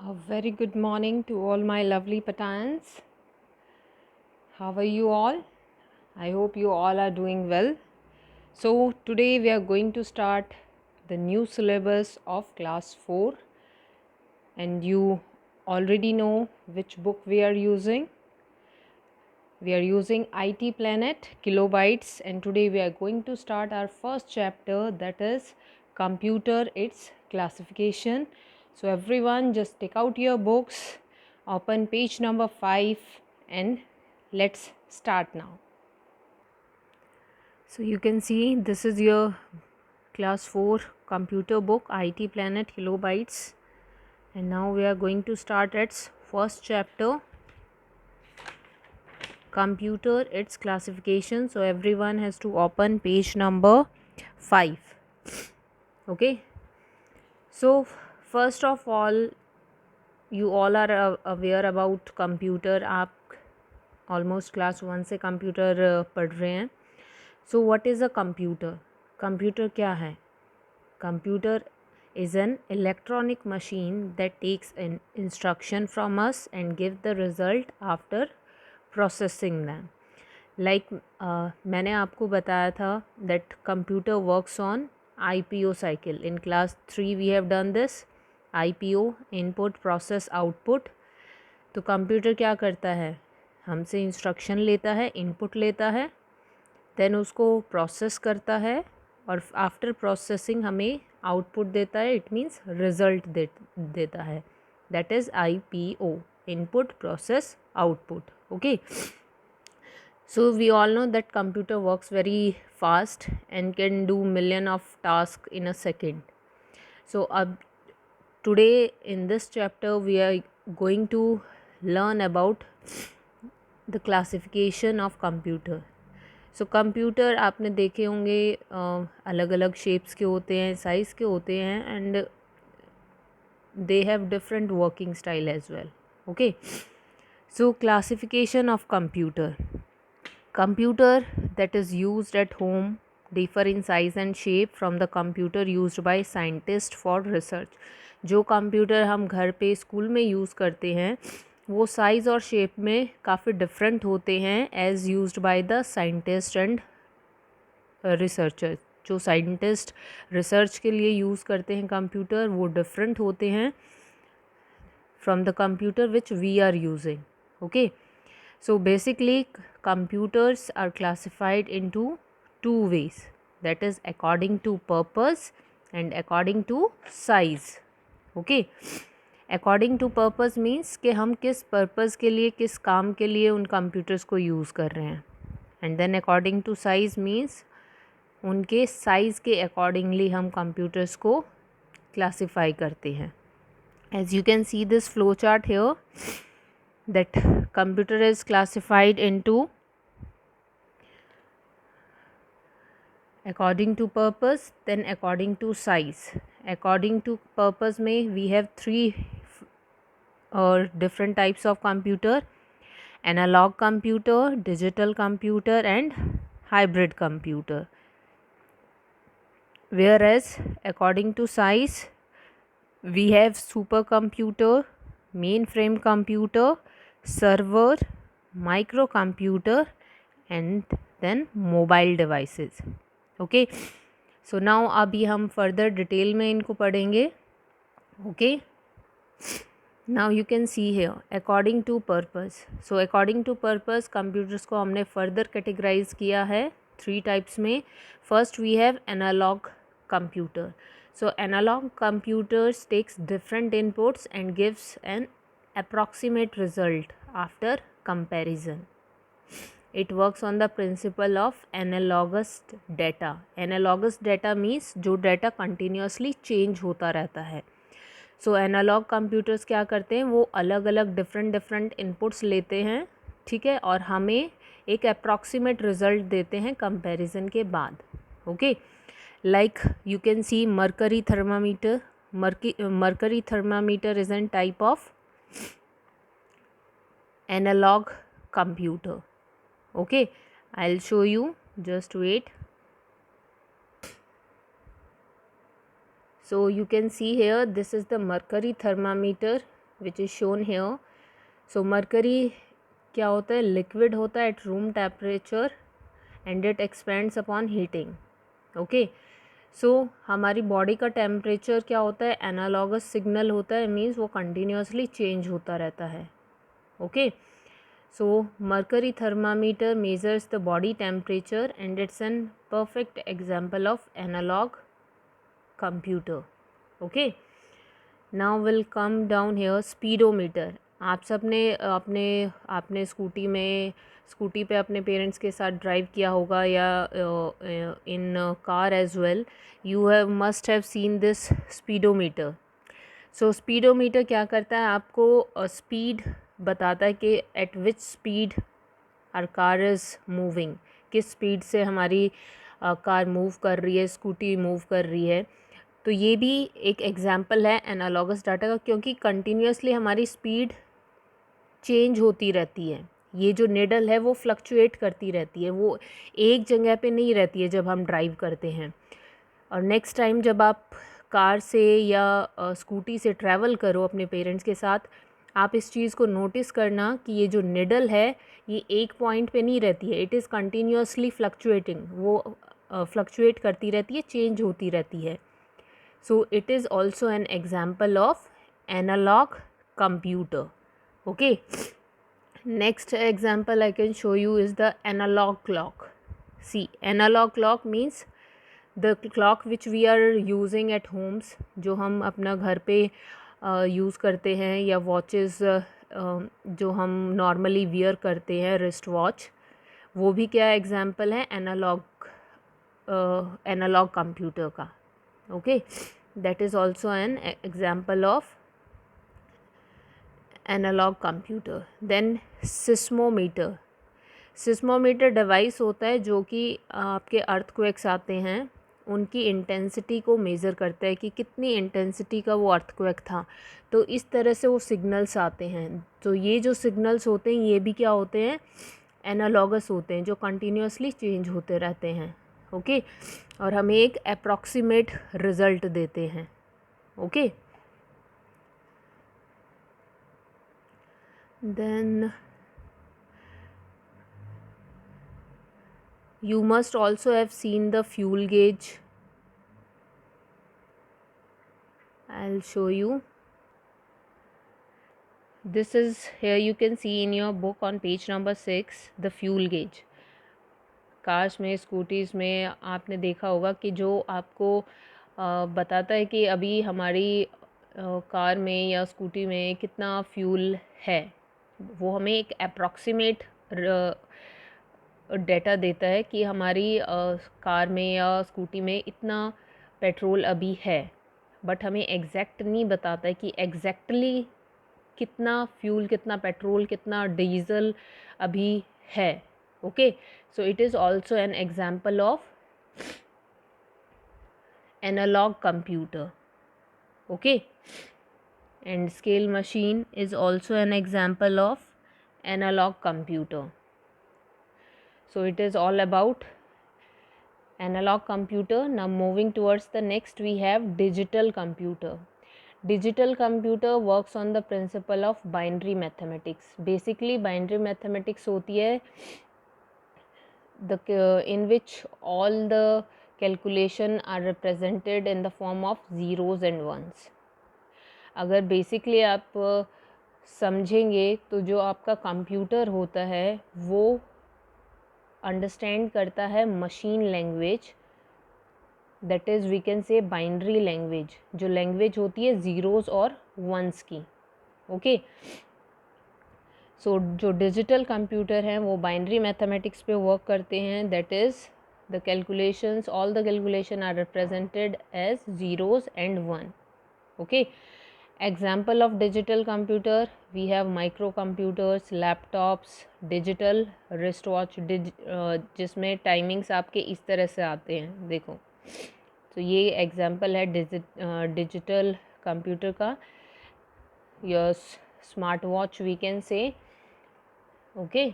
A very good morning to all my lovely Patans. How are you all? I hope you all are doing well. So, today we are going to start the new syllabus of class 4, and you already know which book we are using. We are using IT Planet Kilobytes, and today we are going to start our first chapter, that is Computer, its classification. So everyone just take out your books, open page number 5, and let's start now. So you can see this is your class 4 computer book, IT Planet Kilobytes, and now we are going to start its first chapter, Computer, its classification. So everyone has to open page number 5. Okay, so first of all, you all are aware about computer. आप almost class 1 से computer पढ़ रहे हैं. So what is a computer? Computer क्या है? Computer is an electronic machine that takes an instruction from us and give the result after processing them. Like मैंने आपको बताया था that computer works on IPO cycle. In class 3 we have done this. IPO, input process output. तो computer क्या करता है? हमसे instruction लेता है, इनपुट लेता है, देन उसको प्रोसेस करता है और आफ्टर प्रोसेसिंग हमें आउटपुट देता है. इट मीन्स रिजल्ट देता है. That is IPO, input process output. Okay, so we all know that computer works very fast and can do million of task in a second. So अब today in this chapter we are going to learn about the classification of computer. So computer आपने देखे होंगे अलग अलग shapes के होते हैं, size के होते हैं, and they have different working style as well. Okay, so classification of computer. Computer that is used at home differ in size and shape from the computer used by scientists for research. जो computer हम घर पे school में use करते हैं वो size और shape में काफ़ी डिफरेंट होते हैं as used by the scientist and researcher. जो साइंटिस्ट रिसर्च के लिए यूज़ करते हैं कंप्यूटर वो डिफरेंट होते हैं from the computer which we are using. Okay, so basically computers are classified into two ways, that is according to purpose and according to size. Okay, according to purpose means कि हम किस purpose के लिए, किस काम के लिए उन कंप्यूटर्स को यूज़ कर रहे हैं. And then according to size means उनके साइज़ के अकॉर्डिंगली हम कंप्यूटर्स को क्लासीफाई करते हैं. As you can see this flow chart here that computer is classified into according to purpose, then according to size. According to purpose में we have three different types of computer: analog computer, digital computer and hybrid computer. Whereas according to size we have supercomputer, mainframe computer, server, microcomputer and then mobile devices. Okay, so now अभी हम further detail में इनको पढ़ेंगे. Okay, now you can see here according to purpose. So according to purpose computers को हमने further categorise किया है 3 types में. First we have analogue computer. So analogue computers takes different inputs and gives an approximate result after comparison. It works on the principle of analogous data. Analogous data means जो data continuously change होता रहता है. So analog computers क्या करते हैं, वो अलग अलग different inputs लेते हैं, ठीक है, और हमें एक approximate result देते हैं comparison के बाद. Okay, like you can see mercury thermometer. Mercury thermometer is a type of analog computer. Okay, I'll show you, just wait. So you can see here this is the mercury thermometer which is shown here. So mercury क्या होता है, liquid होता है at room temperature and it expands upon heating. Okay, so हमारी body का temperature क्या होता है, एनालॉगस सिग्नल होता है, मीन्स वो कंटिन्यूसली चेंज होता रहता है. Okay, so mercury thermometer measures the body temperature and it's an perfect example of analogue computer. Okay, now will come down here speedometer. आप सब ने आपने स्कूटी पे अपने पेरेंट्स के साथ ड्राइव किया होगा या in car as well. You have must have seen this speedometer. So speedometer क्या करता है, आपको स्पीड बताता है कि at which speed our car is moving, किस स्पीड से हमारी कार मूव कर रही है, स्कूटी मूव कर रही है. तो ये भी एक एग्जांपल है एनालॉगस डाटा का, क्योंकि कंटिन्यूसली हमारी स्पीड चेंज होती रहती है. ये जो निडल है वो फ्लक्चुएट करती रहती है, वो एक जगह पे नहीं रहती है जब हम ड्राइव करते हैं. और नेक्स्ट टाइम जब आप कार से या स्कूटी से ट्रैवल करो अपने पेरेंट्स के साथ, आप इस चीज़ को नोटिस करना कि ये जो निडल है ये एक पॉइंट पे नहीं रहती है. इट इज़ कंटिन्यूसली फ्लक्चुएटिंग, वो फ्लक्चुएट करती रहती है, चेंज होती रहती है. So it is also an example of analog computer. Okay, next example I can show you is the analog clock. See, analog clock means the clock which we are using at homes, जो हम अपना घर पे use करते हैं, या watches जो हम नॉर्मली वियर करते हैं, रिस्ट वॉच, वो भी क्या एग्जाम्पल है एनालॉग कंप्यूटर का. Okay, that is also an example of analog computer. Then seismometer. seismometer device होता है जो कि आपके अर्थक्वेक्स आते हैं उनकी इंटेंसिटी को मेज़र करता है कि कितनी इंटेंसिटी का वो अर्थक्वेक था. तो इस तरह से वो सिग्नल्स आते हैं. तो ये जो सिग्नल्स होते हैं ये भी क्या होते हैं, एनालॉगस होते हैं, जो कंटिन्यूसली चेंज होते रहते हैं. ओके, और हमें एक अप्रॉक्सीमेट रिज़ल्ट देते हैं. Okay, then you must also have seen the fuel gauge. I'll show you. This is, here you can see in your book on page number 6, the fuel gauge. Cars में, scooties में आपने देखा होगा कि जो आपको बताता है कि अभी हमारी कार में या स्कूटी में कितना फ्यूल है. वो हमें एक अप्रॉक्सीमेट डेटा देता है कि हमारी कार में या स्कूटी में इतना पेट्रोल अभी है, बट हमें एग्जैक्ट नहीं बताता है कि एग्जैक्टली कितना फ्यूल, कितना पेट्रोल, कितना डीजल अभी है. Okay, so it is also an example of analogue computer. Okay, and scale machine is also an example of analog computer. So it is all about analog computer. Now moving towards the next, we have digital computer. Digital computer works on the principle of binary mathematics. Basically binary mathematics होती है in which all the calculation are represented in the form of zeros and ones. अगर basically आप समझेंगे तो जो आपका computer होता है वो अंडरस्टैंड करता है machine language, that is we can say binary language, जो लैंग्वेज होती है ज़ीरोज़ और वंस की. ओके, सो जो डिजिटल कंप्यूटर हैं वो बाइनरी मैथमेटिक्स पे वर्क करते हैं, that is the calculations, all the calculation are represented as zeros and one. Okay, example of digital computer, we have microcomputers, laptops, digital wristwatch, जिसमें timings आपके इस तरह से आते हैं. देखो, तो ये एग्जाम्पल है डिजिटल कंप्यूटर का. Your smart watch we can say. Okay,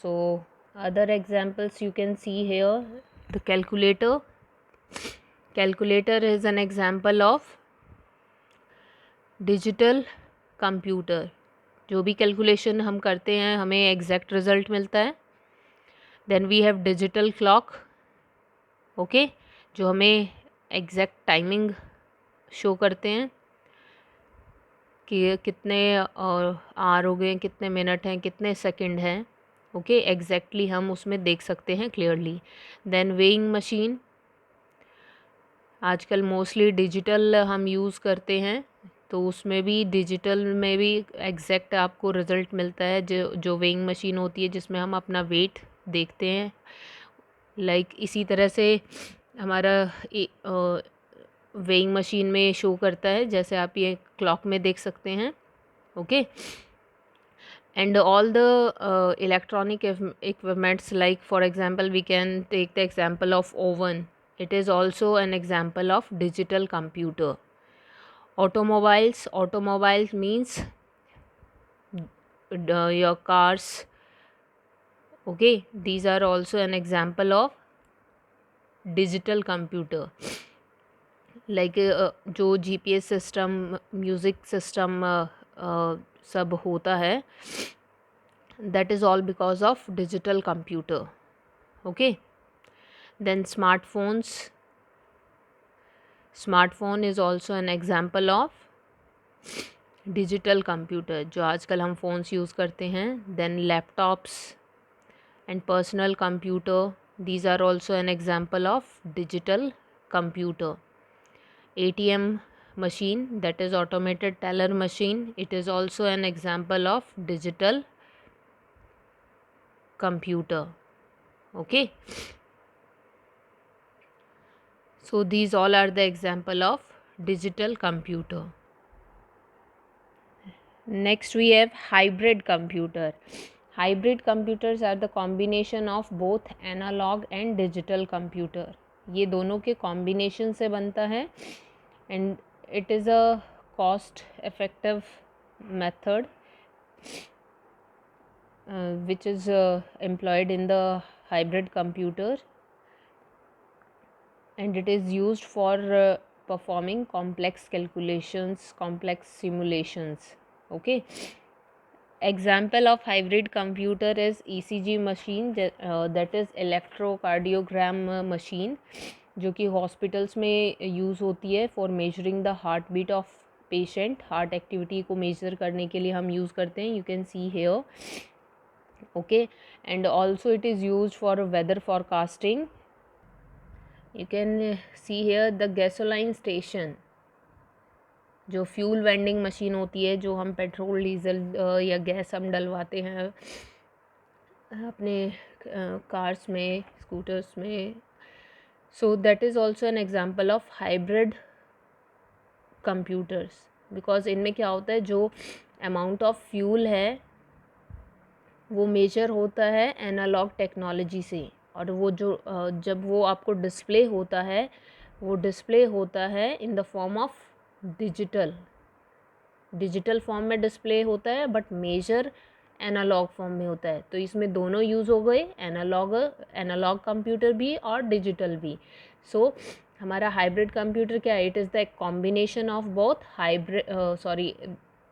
so other examples you can see here, the calculator. Calculator is an example of digital computer. जो भी कैलकुलेशन हम करते हैं हमें एग्जैक्ट रिजल्ट मिलता है। Then we have digital clock, okay, जो हमें एग्जैक्ट टाइमिंग शो करते हैं कि कितने आवर हो गए, कितने मिनट हैं, कितने सेकंड हैं, ओके, एग्जैक्टली हम उसमें देख सकते हैं क्लियरली। देन वेइंग मशीन, आजकल मोस्टली डिजिटल हम यूज़ करते हैं, तो उसमें भी डिजिटल में भी एग्जैक्ट आपको रिज़ल्ट मिलता है। जो वेइंग मशीन होती है जिसमें हम अपना वेट देखते हैं, लाइक इसी तरह से हमारा वेइंग मशीन में शो करता है, जैसे आप ये क्लॉक में देख सकते हैं, okay. And all the electronic equipments, like for example we can take the example of oven. It is also an example of digital computer. Automobiles means your cars, okay, these are also an example of digital computer. Like जो GPS system, music system सब होता है, that is all because of digital computer, okay. Then smartphone is also an example of digital computer, जो आजकल हम phones use करते हैं. Then laptops and personal computer, these are also an example of digital computer. ATM machine, that is automated teller machine, it is also an example of digital computer, okay. So these all are the example of digital computer. Next we have hybrid computer. Hybrid computers are the combination of both analog and digital computer. ये दोनों के combination से बनता है, and it is a cost effective method which is employed in the hybrid computer, and it is used for performing complex calculations, complex simulations, okay. Example of hybrid computer is ECG machine, that is electrocardiogram machine, जो कि hospitals में use होती है for measuring the heart beat of patient. Heart activity को measure करने के लिए हम यूज़ करते हैं. You can see here, okay. And also it is use for weather forecasting. You can see here the gasoline station, जो fuel vending machine होती है, जो हम पेट्रोल डीजल या गैस हम डलवाते हैं अपने कार्स में, स्कूटर्स में. So that is also an example of hybrid computers, because इनमें क्या होता है, जो अमाउंट ऑफ फ्यूल है वो मेजर होता है एनालॉग टेक्नोलॉजी से, और वो जो जब वो आपको डिस्प्ले होता है, वो डिस्प्ले होता है in the form of digital form में डिस्प्ले होता है, बट मेजर एनालॉग फॉर्म में होता है. तो इसमें दोनों यूज़ हो गए, एनालॉग कंप्यूटर भी और डिजिटल भी. सो हमारा हाइब्रिड कंप्यूटर क्या है, it is the combination of both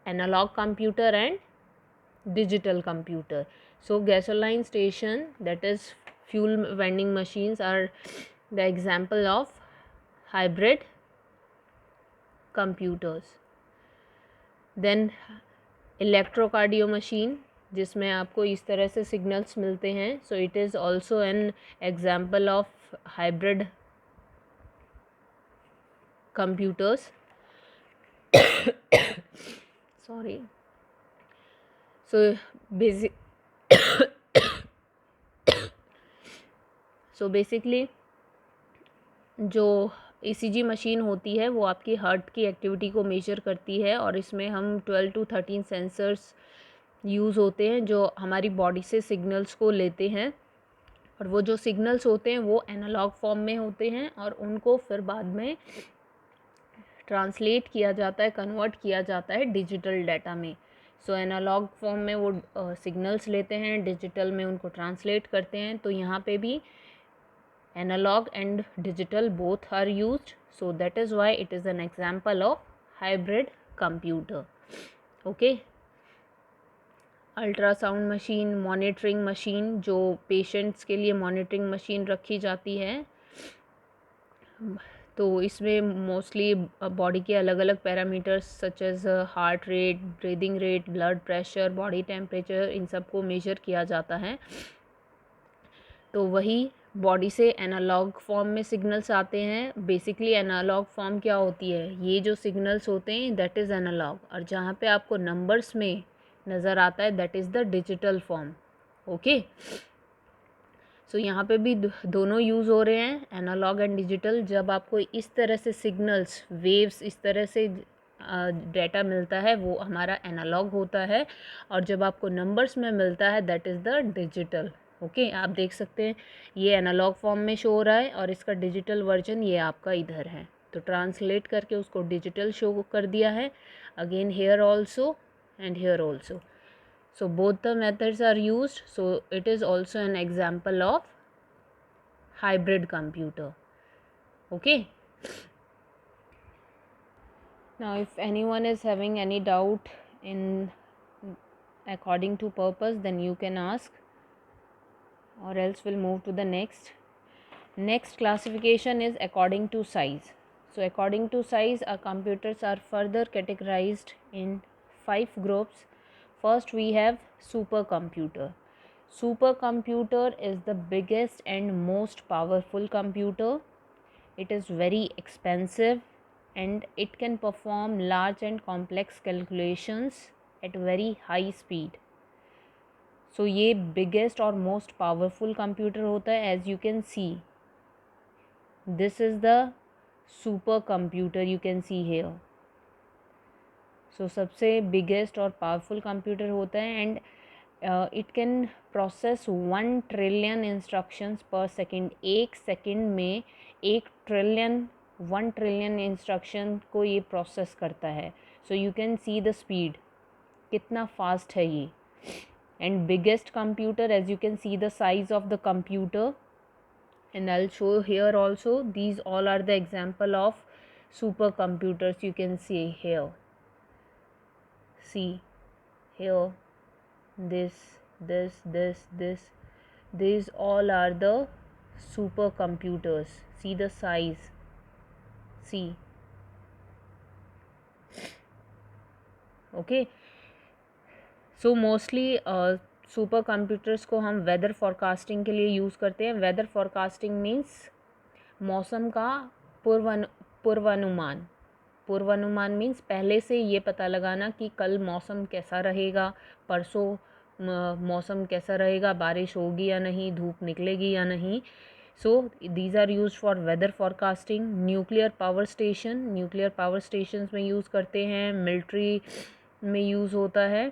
analogue computer and digital computer. So gasoline station, that is fuel vending machines, are the example of hybrid computers. Then electrocardio machine, जिसमें आपको इस तरह से signals मिलते हैं. So it is also an example of hybrid computers. Sorry. So basically जो ECG machine होती है वो आपकी हार्ट की एक्टिविटी को मेजर करती है, और इसमें हम 12 to 13 सेंसर्स यूज़ होते हैं जो हमारी बॉडी से सिग्नल्स को लेते हैं, और वो जो सिग्नल्स होते हैं वो एनालॉग फॉर्म में होते हैं, और उनको फिर बाद में ट्रांसलेट किया जाता है, कन्वर्ट किया जाता है डिजिटल डाटा में. सो एनालॉग फॉर्म में वो सिग्नल्स लेते हैं, डिजिटल में उनको ट्रांसलेट करते हैं. तो यहाँ पे भी Analog and digital both are used, so that is why it is an example of hybrid computer. Okay. Ultrasound machine, monitoring machine, जो पेशेंट्स के लिए मॉनिटरिंग मशीन रखी जाती है, तो इसमें मोस्टली बॉडी के अलग अलग parameters such as heart rate, breathing rate, blood pressure, body temperature, इन सब को मेजर किया जाता है। तो वही बॉडी से एनालॉग फॉर्म में सिग्नल्स आते हैं। बेसिकली एनालॉग फॉर्म क्या होती है, ये जो सिग्नल्स होते हैं दैट इज़ एनालॉग, और जहाँ पे आपको नंबर्स में नज़र आता है that is the digital form. Okay, so यहाँ पे भी दोनों यूज़ हो रहे हैं, एनालॉग एंड डिजिटल। जब आपको इस तरह से सिग्नल्स, वेव्स, इस तरह से डेटा मिलता है वो हमारा एनालॉग होता है, और जब आपको नंबर्स में मिलता है that is the digital. Okay, आप देख सकते हैं ये एनालॉग फॉर्म में शो हो रहा है और इसका डिजिटल वर्जन ये आपका इधर है, तो ट्रांसलेट करके उसको डिजिटल शो कर दिया है। Again here also and here also, so both the methods are used, so it is also an example of hybrid computer. Okay, now if anyone is having any doubt in according to purpose, then you can ask, or else we'll move to the next classification is according to size. So according to size, our computers are further categorized in 5 groups. First we have supercomputer. Supercomputer is the biggest and most powerful computer. It is very expensive and it can perform large and complex calculations at very high speed. So ये biggest और most powerful computer होता है. As you can see, this is the supercomputer you can see here. So सबसे biggest और powerful computer होता है, and it can process 1 trillion instructions per second. एक second में 1 ट्रिलियन इंस्ट्रक्शन को ये प्रोसेस करता है. So you can see the speed, कितना फास्ट है ये. And biggest computer, as you can see the size of the computer, and I'll show here also. These all are the example of supercomputers you can see here. See here, this, these all are the supercomputers. See the size, see. Okay, so mostly super computers को हम weather forecasting के लिए use करते हैं. Weather forecasting means मौसम का पूर्वानुमान. पूर्वानुमान मीन्स पहले से ये पता लगाना कि कल मौसम कैसा रहेगा, परसों मौसम कैसा रहेगा, बारिश होगी या नहीं, धूप निकलेगी या नहीं. So these are use for weather forecasting. Nuclear power stations में यूज़ करते हैं, मिलिट्री में यूज़ होता है,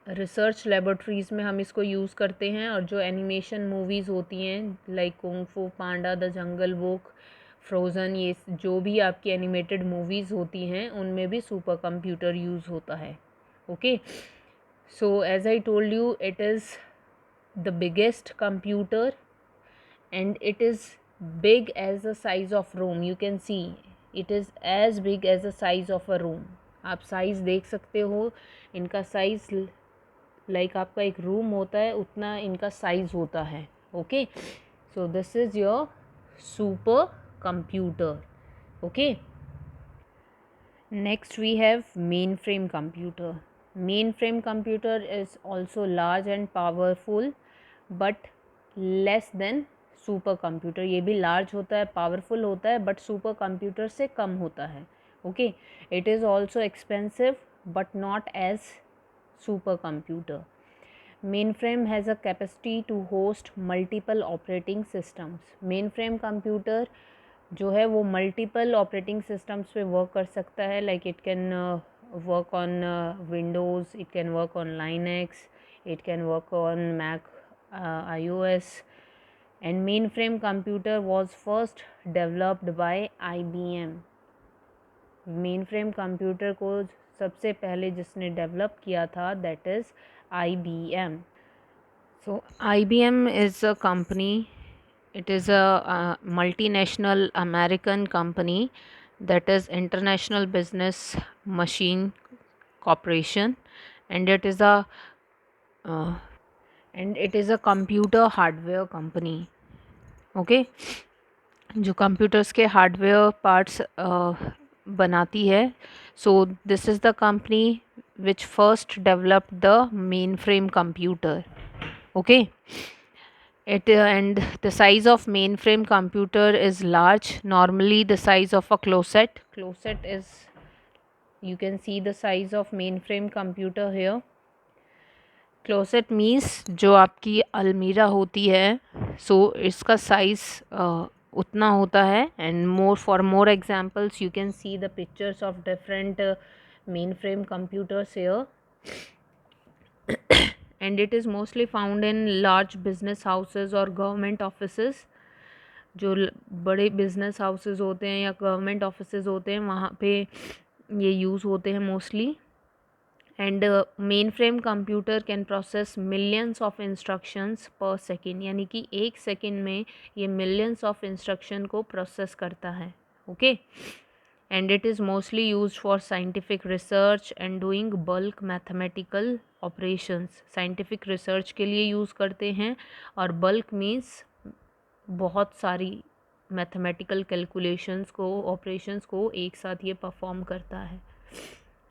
रिसर्च लेबोरेटरीज़ में हम इसको यूज़ करते हैं. और जो एनिमेशन मूवीज़ होती हैं लाइक कुंग फू पांडा, द जंगल बुक, फ्रोज़न, ये जो भी आपकी एनिमेटेड मूवीज़ होती हैं उनमें भी सुपर कंप्यूटर यूज़ होता है. Okay, so as I told you, it is the biggest computer and it is big as the size of room. You can see it is as big as the size of a room. आप size देख सकते हो, इनका size like आपका एक room होता है उतना इनका साइज़ होता है. Okay, so this is your supercomputer. Okay, next we have mainframe computer. Mainframe computer is also large and powerful but less than supercomputer. ये भी लार्ज होता है, पावरफुल होता है, बट सुपर कंप्यूटर से कम होता है. Okay, it is also expensive but not as supercomputer. Mainframe has a capacity to host multiple operating systems. Mainframe computer जो है वो मल्टीपल ऑपरेटिंग सिस्टम्स पे वर्क कर सकता है. Like it can work on Windows, it can work on Linux, it can work on Mac iOS. And mainframe computer was first developed by IBM. mainframe computer को सबसे पहले जिसने develop किया था that is IBM. So IBM is a company It is a multinational American company, that is International Business Machine Corporation, and uh, it is a computer hardware company. Okay, जो computers के hardware parts बनाती है. सो this is the company which first developed the main frame computer. Okay, it and the size of mainframe computer is large, normally the size of a closet is, you can see the size of mainframe computer here. Closet means जो आपकी अलमीरा होती है. सो इसका size उतना होता है. And more for more examples you can see the pictures of different main frame computers here. And it is mostly found in large business houses और गवर्नमेंट ऑफिसेस. जो बड़े बिजनेस हाउसेस होते हैं या गवर्नमेंट ऑफिसेस होते हैं वहाँ पे ये यूज़ होते हैं mostly. And main frame computer can process millions of instructions पर सेकेंड, यानी कि एक सेकेंड में ये मिलियंस ऑफ इंस्ट्रक्शन को प्रोसेस करता है. Okay, and it is mostly use for scientific research and doing bulk mathematical operations. Scientific research के लिए यूज़ करते हैं, और बल्क मीन्स बहुत सारी मैथमेटिकल कैलकुलेशंस को, ऑपरेशंस को एक साथ ये परफॉर्म करता है.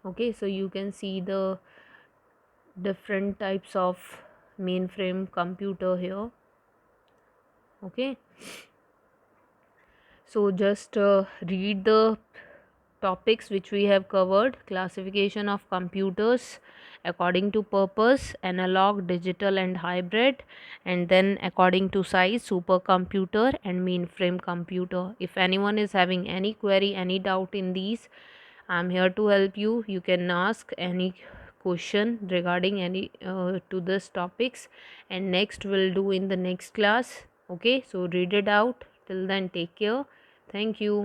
Okay, so you can see the different types of mainframe computer here. Okay, so just read the topics which we have covered. Classification of computers according to purpose, analog, digital and hybrid, and then according to size, supercomputer and mainframe computer. If anyone is having any query, any doubt in these, I'm here to help you. You can ask any question regarding any to this topics, and next we'll do in the next class. Okay, so read it out. Till then, take care. Thank you.